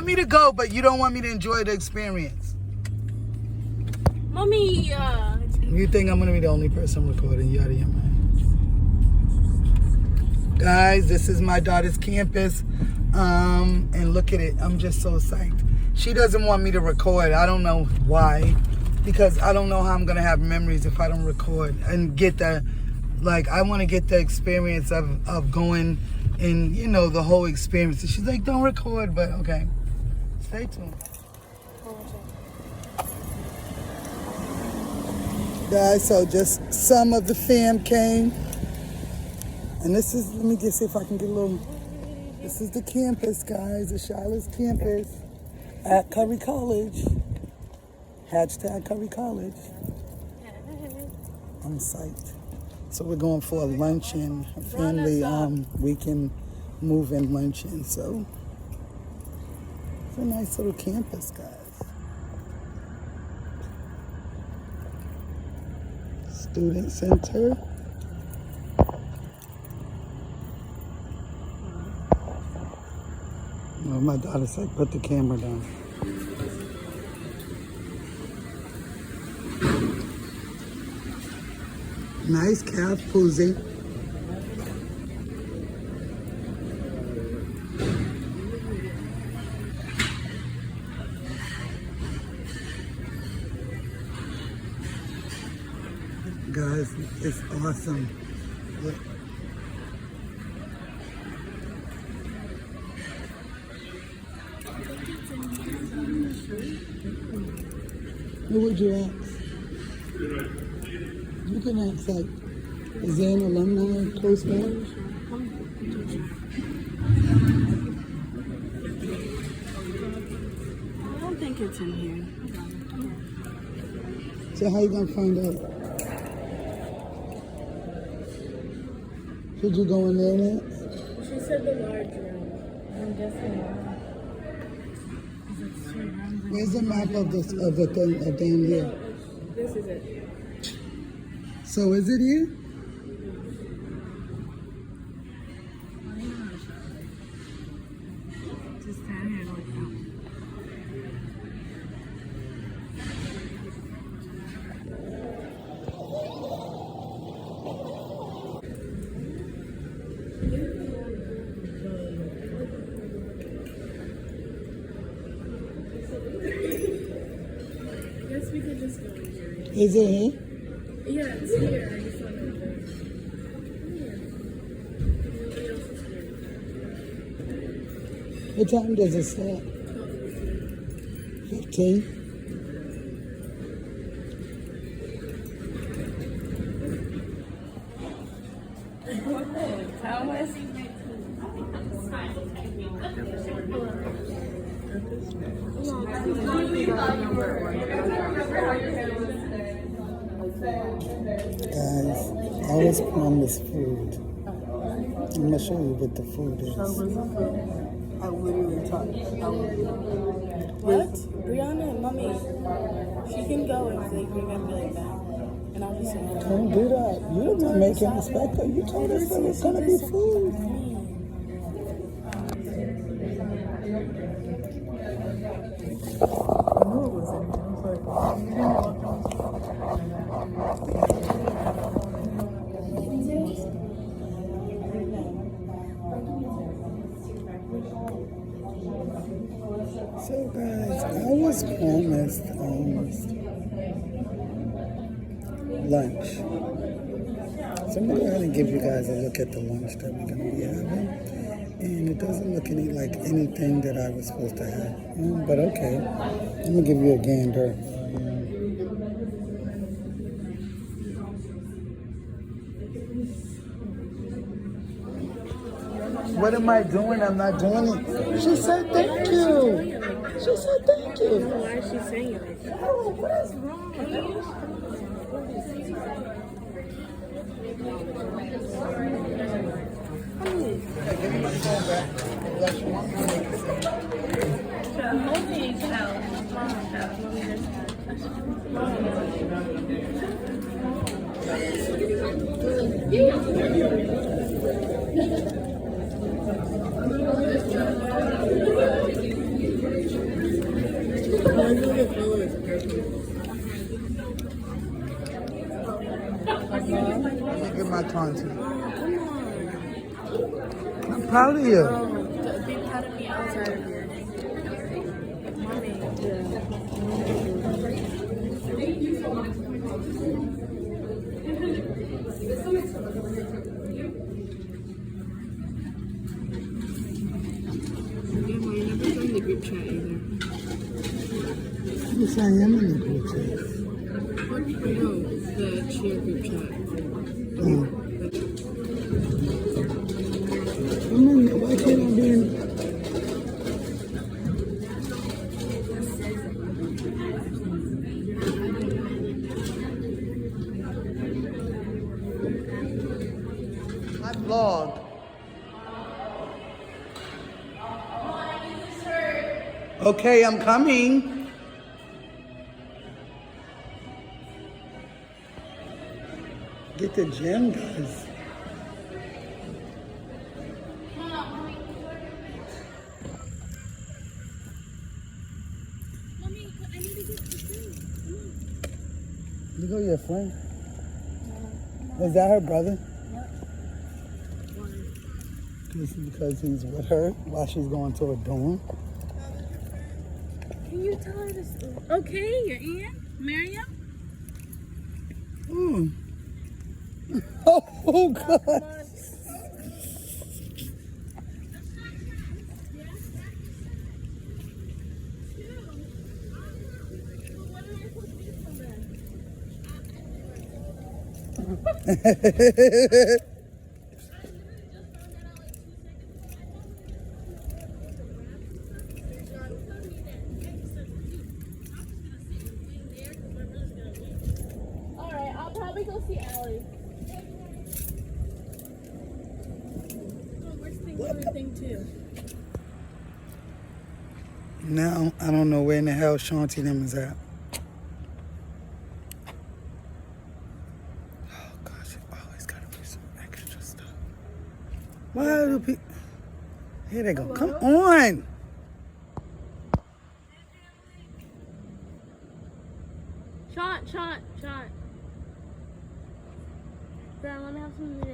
want me to go, but you don't want me to enjoy the experience. Mommy, You think I'm gonna be the only person recording? You out of your mind. Guys, this is my daughter's campus. And look at it. I'm just so psyched. She doesn't want me to record. I don't know why. Because I don't know how I'm gonna have memories if I don't record and get the, like, I want to get the experience of going and, you know, the whole experience. And she's like, don't record, but okay. Stay tuned. Guys, so just some of the fam came. And this is, let me just see if I can get a little, this is the campus, guys, the Charlotte's campus at Curry College. Hashtag Curry College. I'm psyched. So we're going for a luncheon, a family weekend move-in luncheon. So it's a nice little campus, guys. Student center. Well, my daughter said, put the camera down. Nice calf pussy. Guys, it's awesome. Look. Who would you ask? You can ask, like, is there an alumni close by? I don't think it's in here. So how you gonna find out? Could you go in there now? She said the large room. I'm guessing not. Where's the map of this of the thing down here? This is it. So is it here? Just stand here and look out. I guess we could just go in here. Is it here? Yeah, it's here. I just don't know where. Nobody else is here. What time does it start? 15? Guys, I was promised food. I'm gonna show you what the food is. I literally touched. What? Brianna and Mommy, she can go if they bring them like that. And I'll just say, Don't do that. You're not making a spectacle. You told us there was gonna be food. I knew it was in here. I was like, you didn't walk So guys, I was promised lunch. So I'm gonna go ahead and give you guys a look at the lunch that we're gonna be having. And it doesn't look like anything that I was supposed to have. But okay, I'm gonna give you a gander. What am I doing? I'm not doing it. She said thank you. She said thank you. why is she saying it like that? Oh, what is wrong? Give me my phone back. Unless you want me to make it say. like the colors. Let me get my content. Oh, come on. I'm proud of you. Be proud of me outside of here. Mommy. Grandma, you never joined the group chat either. Yes, I am in the group chat. No, the cheer group chat. Why can't I be in? My vlog. Okay, I'm coming. Get the gym, guys. Mommy, I need to get the food. You go, your friend. Is that her brother? Because he's with her while she's going to a dorm. Can you tell her this? Okay, your aunt, Miriam? Oh, God. Alright, I'll probably go see Allie. Worst thing, other thing too. Now, I don't know where in the hell Shanti and them is at. Oh, gosh, you always gotta do some extra stuff. Why do people... Here they go. Hello? Come on. Shot. Grandma, let me have some of